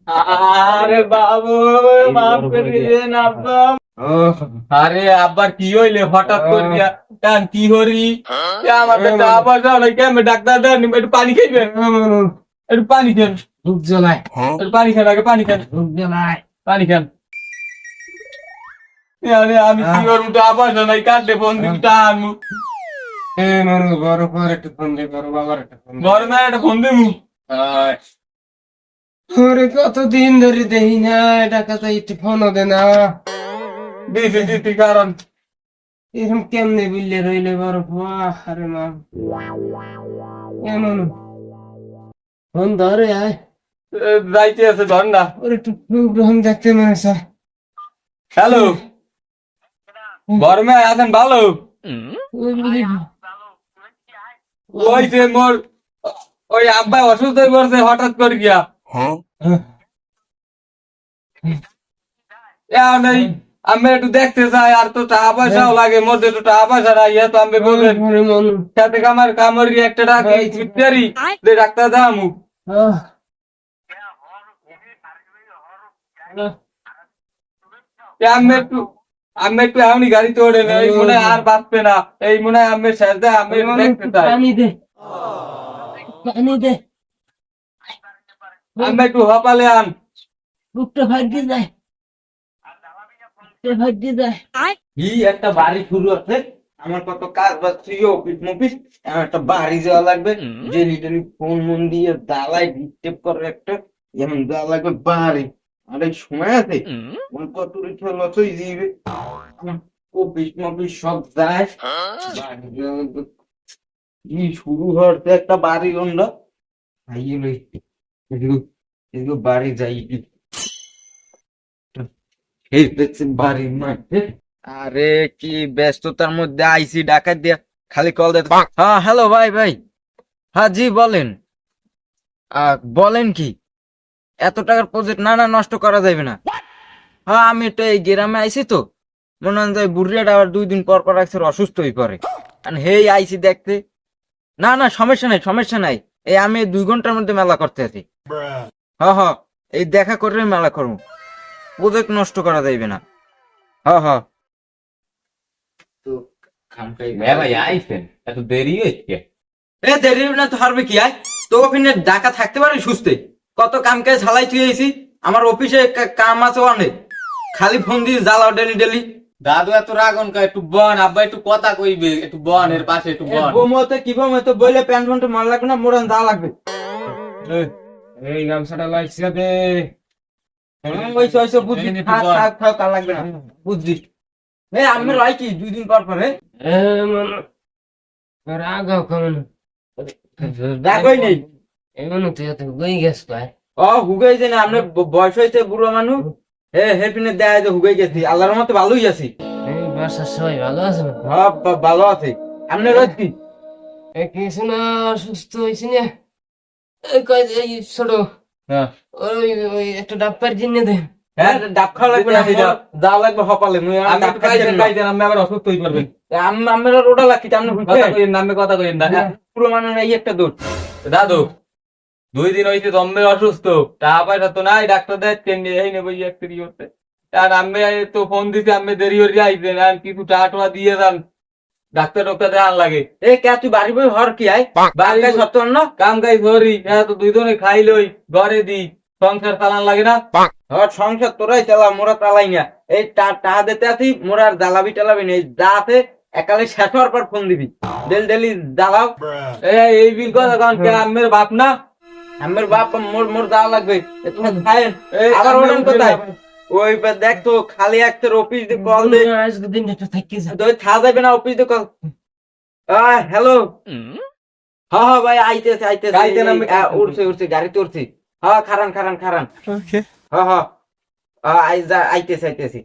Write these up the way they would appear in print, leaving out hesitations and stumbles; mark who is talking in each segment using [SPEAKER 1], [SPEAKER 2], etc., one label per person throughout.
[SPEAKER 1] আরে বাবু, মাফ করে দিন আব্বা। আরে আব্বার কি হইলে হঠাৎ করিয়া টান কি হরি আমাদের আবার যাও নাই কেমন ডাক্তার দেন একটু পানি খাইবেন, একটু পানি খান,
[SPEAKER 2] বুক জ্বালায়,
[SPEAKER 1] একটু পানি খান, আগে পানি খান,
[SPEAKER 2] বুক জ্বালায়।
[SPEAKER 1] পানি খান। আরে আমি কি করবো, আবার নাই কাটলে ফোন দিবি টানু
[SPEAKER 2] মানু বড় পর একটা ফোন দে, বড় বাবার একটা ফোন দে।
[SPEAKER 1] ঘরে না একটা ফোন দেবো।
[SPEAKER 2] ওরে কতদিন ধরে দেই না, ডাকাত একটু ফোনও দে না।
[SPEAKER 1] দিদি দিদি কারণ
[SPEAKER 2] এরকম কেমনে বিল্লে রইলে বড় আরে মা এমন ফোন ধরে আয়।
[SPEAKER 1] যাইতে আছে ধর না।
[SPEAKER 2] ওর একটু প্রোগ্রাম দেখতে মনে স্যার।
[SPEAKER 1] হ্যালো, গরমে আছেন ভালো? ওই যে মোর ওই আব্বা অসুস্থ হয়ে পড়ছে হঠাৎ করে গিয়া। নেই আমি একটু দেখতে চাই, আর তো টাকা পয়সাও লাগে, মোর যে একটু টাকা পয়সা নাই, তো আমি বলবেন সাথে কামার কামড় গিয়ে একটা টাকা ফিটারি যে ডাক্তার দামু আমি একটু এমনি গাড়িতে ওঠে না, এই মনে হয় আর বাঁচবে না, এই মনে হয় আমি শেষ দেয়, আমি দেখতে চাই।
[SPEAKER 2] পানি দে, পানি দে,
[SPEAKER 1] আমি একটু হপালে আন।
[SPEAKER 2] বুকটা ফাটিয়ে যায়, বুকটা ফাটিয়ে যায়।
[SPEAKER 1] কি একটা বাড়ি শুরু আছে, আমার কত কাজ বাজছে, অফিস মফিস, আমার একটা বাড়ি যাওয়া লাগবে, ডেলি ডেলি ফোন মন দিয়ে দালাই ডিস্টার্ব করে একটা, যেমন দেওয়া লাগবে বাড়ি। আর এই সময় আছে আমার কত লসই দিবে, অফিস মফিস সব যায়, বাড়ি যাওয়া লাগবে। কি শুরু হচ্ছে একটা বাড়ি গন্ডা, এদিকে বাড়ি যাই, এই পেছে বাড়ি মাঠে। আরে কি ব্যস্ততার মধ্যে আইসি ডাকাত দিয়া, খালি কল দে। হ্যাঁ হ্যালো ভাই ভাই, হ্যাঁ জি বলেন। বলেন কি, এত টাকার প্রজেক্ট? না না, নষ্ট করা যাবে না। হ্যাঁ আমি তো এই গ্রামে আইছি, তো মনে হয় যে বুড়িয়াটা আবার 2 দিন পর পর একসাথে অসুস্থ হয়ে পড়ে, আর হেই আইসি দেখতে। না না, সমস্যা নাই সমস্যা নাই, এই আমি 2 ঘন্টার মধ্যে মেলা করতে আছি। হ হ, এই দেখা করে মেলা করবো, প্রজেক্ট নষ্ট করা যাইবে না। হ হ। তো
[SPEAKER 3] ভাই আইছেন এত দেরি হচ্ছে?
[SPEAKER 1] এ দেরি না তো হারবে কি আয়, তো ওখানে ডাকা থাকতে পারে সুস্থে, কত কাম কাজ ঝালাই থুয়েছি, আমার অফিসে কাম আছে অনেক, খালি ফোন দিয়ে জ্বালাও ডেলি ডেলি।
[SPEAKER 3] দাদু এত রাগন কা, একটু বন আব্বা, একটু কথা কইবে, একটু বন এর পাশে একটু বন।
[SPEAKER 1] বোমতে কি বোমতে বইলে প্যান্ট ফ্যান্ট মার লাগবে না, মোড়ান যা লাগবে।
[SPEAKER 2] এই গামছাটা লাগছে দে।
[SPEAKER 1] ওইসব ওইসব বুঝছি, থাক থাক থাক, আর লাগবে না, বুঝছি। এই আমি রাই কি 2 দিন পর পরে
[SPEAKER 2] রাগ কেমন
[SPEAKER 1] রাগই নেই।
[SPEAKER 2] এমন তুই এত গই গেছ ভাই।
[SPEAKER 1] হুগাই যে না, আপনার বয়স হয়েছে বুড়ো মানুষ, হেপিনে দেয় যে হুগাই গেছি, আল্লাহর মতো ভালোই আছি।
[SPEAKER 2] এই বাসার সবাই ভালো আছে না?
[SPEAKER 1] হ্যাঁ ভালো আছে। আপনার রোজ কি?
[SPEAKER 2] কিছু না, সুস্থ হয়েছি না। এই কয় এই ছোট
[SPEAKER 1] হ্যাঁ
[SPEAKER 2] ওই ওই একটা ডাক্তার কিনে দে।
[SPEAKER 1] হ্যাঁ, ডাব খাওয়া লাগবে না, যা লাগবে সকালে আমি একটু খাইতেন, আমি আবার অসুস্থ হয়ে পড়বেন। আমার ওটা লাগছে, আপনি কথা কইেন না, আমি কথা কইেন না, পুরো মানুষ এই একটা দোষ। দাদু 2 দিন হয়েছে জম্মে অসুস্থ, টাকা পয়সা তো নাই, ডাক্তার দেখছেন এই নেবো একটা করতে, আর আমি তো ফোন দিতে, আমি দেরি হয়ে আইছেন, আর কিছু টাকা টোয়া দিয়ে যান, ডাক্তার টাক্তার দেখান লাগে। এ কে তুই বাড়ি বই হর কি আয়, বাড়ি গাই সত্য না, কাম গাই ধরি, তো 2 জনে খাই লই, ঘরে দি, সংসার চালান লাগে না। সংসার তোরাই চালা, মোরা চালাই না, এই টাকা দিতে আছি, মোরা আর জ্বালাবি টালাবি না, যা আছে একালে শেষ হওয়ার পর ফোন দিবি, ডেলি ডেলি জ্বালাও। এই বিল কথা কারণ কে আমের বাপ না, আমের বাপ, মোর মোর যাওয়া লাগবে, আবার ওরকম কোথায় ওই দেখতো খালি একটা অফিস দিয়ে কল দে,
[SPEAKER 2] আজকে দিন একটু থাকি যা।
[SPEAKER 1] থা যাবে না অফিস দিয়ে কল। হ্যালো, হ্যাঁ হ্যাঁ ভাই আইতেছে আইতেছে, উঠছে উঠছে গাড়িতে উঠছি, হ্যাঁ খারান খারান খারান, হ্যাঁ হ্যাঁ আইতেছে আইতেছি।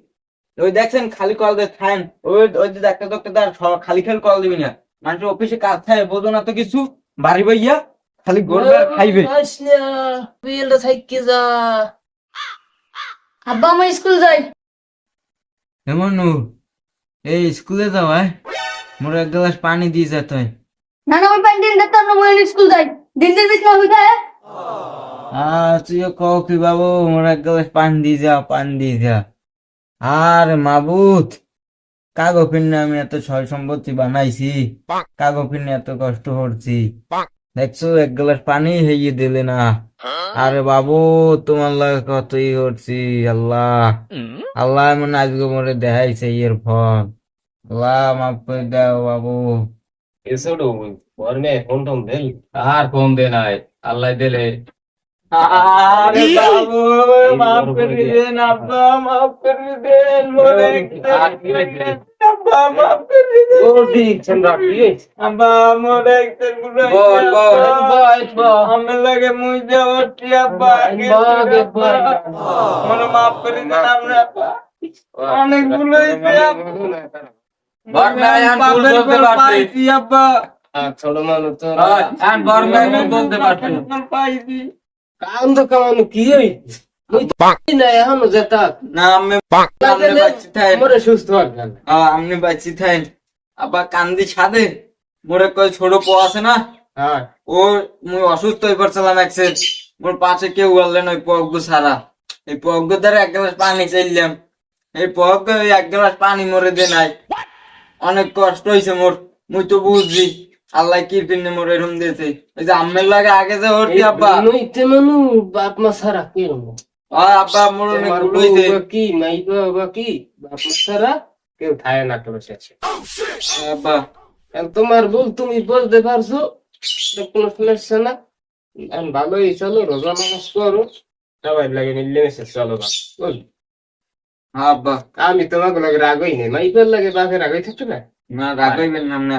[SPEAKER 1] ওই দেখছেন খালি কল দে থাকেন, ওই ওই যে ডাক্তার ডাক্তার খালি খালি কল দিবি না, মানুষের অফিসে কাজ থাকে বোঝো না তো কিছু, বাড়ি বইয়া খালি গড়বে আর খাইবে।
[SPEAKER 2] বিলটা থাকি যা।
[SPEAKER 4] আব্বা আমি স্কুল যাই।
[SPEAKER 1] এমন এই স্কুলে যাওয়ায় মোর 1 গ্লাস পানি দিয়ে যেতে হয়।
[SPEAKER 4] না না আমি পানি দিন দেখতাম না, মই স্কুল যাই। দিন দিন বিছনা হইতা
[SPEAKER 1] তুইও কও কি বাবু, মোর এক গ্লাস পানি দিয়ে যা, পানি দিয়ে যা। আর মাবুত, কাগো কিনে আমি এত সয় সম্পত্তি বানাইছি, কাগো কিনে এত কষ্ট করছি, দেখছো এক গ্লাস পানি হেইয়ে দিলে না। আরে বাবু, তোমার লাগে কতই করছি। আল্লাহ, আল্লাহ মানে আজকে মোরে দেখাইছে এর ফল। আল্লাহ মাফ করে দাও বাবু।
[SPEAKER 2] এসে ওর মেয়ে ফোন টোন দেল
[SPEAKER 3] আর ফোন দে নাই, আল্লাহ দিলে।
[SPEAKER 1] আরে বাবু, মাফ করে দেন আব্বা, মাফ করে দেন মোরে। আব্বা মাফ করে দেন।
[SPEAKER 2] ও দিচ্ছেন রাখি
[SPEAKER 1] আব্বা মোরে একটা গুড়াই
[SPEAKER 3] বল, বল।
[SPEAKER 1] আমি লাগে মুই যাওয়াচ্ছি আব্বা। মোরে মাফ করে দেন আমরা আব্বা। অনেক ভুল হয়েছে আব্বা।
[SPEAKER 3] বড় ভাই, আমি ভুল বলতে পারছি।
[SPEAKER 1] পাইছি আব্বা।
[SPEAKER 2] ছোট মানুষ তো
[SPEAKER 3] আমি বড় ভাই ভুল বলতে পারছি।
[SPEAKER 1] পাইছি।
[SPEAKER 2] কান্দ কামানো কি হই না এখনো যেতা
[SPEAKER 1] না আমি বাচ্চি থাই,
[SPEAKER 2] মরে সুস্থ হবেন
[SPEAKER 1] আমি বাচ্চি থাই আব্বা। কান্দি ছাদে মোরে কই ছোট পো আছে না,
[SPEAKER 2] হ্যাঁ
[SPEAKER 1] ও মুই অসুস্থ হয়ে পড়ছিলাম একসের। মোর পাশে কেউ বললেন ওই পগ্গ ছাড়া। এই পগ্গ দ্বারা এক গ্লাস পানি চাইলাম, এই পগ্গ ওই এক গ্লাস পানি মরে দে নাই। অনেক কষ্ট হয়েছে মোর, মুই তো বুঝছি আল্লাহ কি পিনে মোর এরম দিয়েছে। ওই যে আম্মের লাগে আগে যে হরতি আব্বা।
[SPEAKER 2] নইতে মানু বাপ মা সারা কি
[SPEAKER 1] আব্বা মোর অনেক
[SPEAKER 2] তোমার
[SPEAKER 1] ভুল
[SPEAKER 2] বউ
[SPEAKER 1] হয়েছে।
[SPEAKER 2] বা কি মাই বা কি বাপ মা সারা কেউ থাকে না তো বসে আছে
[SPEAKER 1] আব্বা
[SPEAKER 2] তোমার বল তুমি বলতে পারছো এটা কোনো সমস্যা না আমি ভালোই চলো রোজা নামাজ করো সবাই লাগে মিলেমিশে চলো বল
[SPEAKER 1] আব্বা,
[SPEAKER 2] আমি তোমাকে লাগে রাগই নেই মাইপের লাগে বাপের রাগই থাকতো না
[SPEAKER 1] না রাগাইবেন না।